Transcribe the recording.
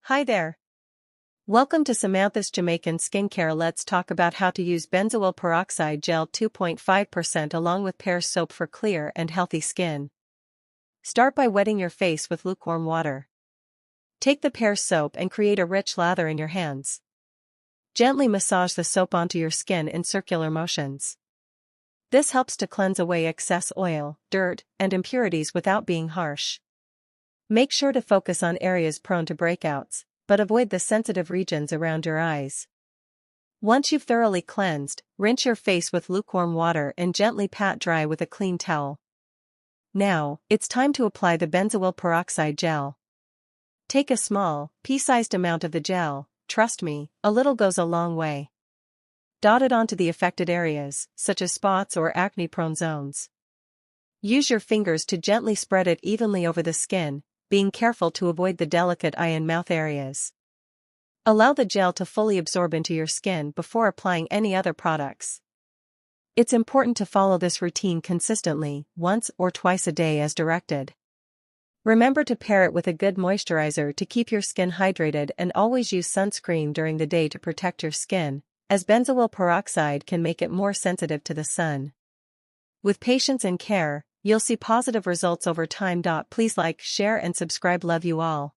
Hi there. Welcome to Samantha's Jamaican Skincare. Let's talk about how to use benzoyl peroxide gel 2.5% along with Pear soap for clear and healthy skin. Start by wetting your face with lukewarm water. Take the Pear soap and create a rich lather in your hands. Gently massage the soap onto your skin in circular motions. This helps to cleanse away excess oil, dirt, and impurities without being harsh. Make sure to focus on areas prone to breakouts, but avoid the sensitive regions around your eyes. Once you've thoroughly cleansed, rinse your face with lukewarm water and gently pat dry with a clean towel. Now, it's time to apply the benzoyl peroxide gel. Take a small, pea-sized amount of the gel. Trust me, a little goes a long way. Dot it onto the affected areas, such as spots or acne-prone zones. Use your fingers to gently spread it evenly over the skin, being careful to avoid the delicate eye and mouth areas. Allow the gel to fully absorb into your skin before applying any other products. It's important to follow this routine consistently, once or twice a day as directed. Remember to pair it with a good moisturizer to keep your skin hydrated, and always use sunscreen during the day to protect your skin, as benzoyl peroxide can make it more sensitive to the sun. With patience and care, you'll see positive results over time. Please like, share and subscribe. Love you all.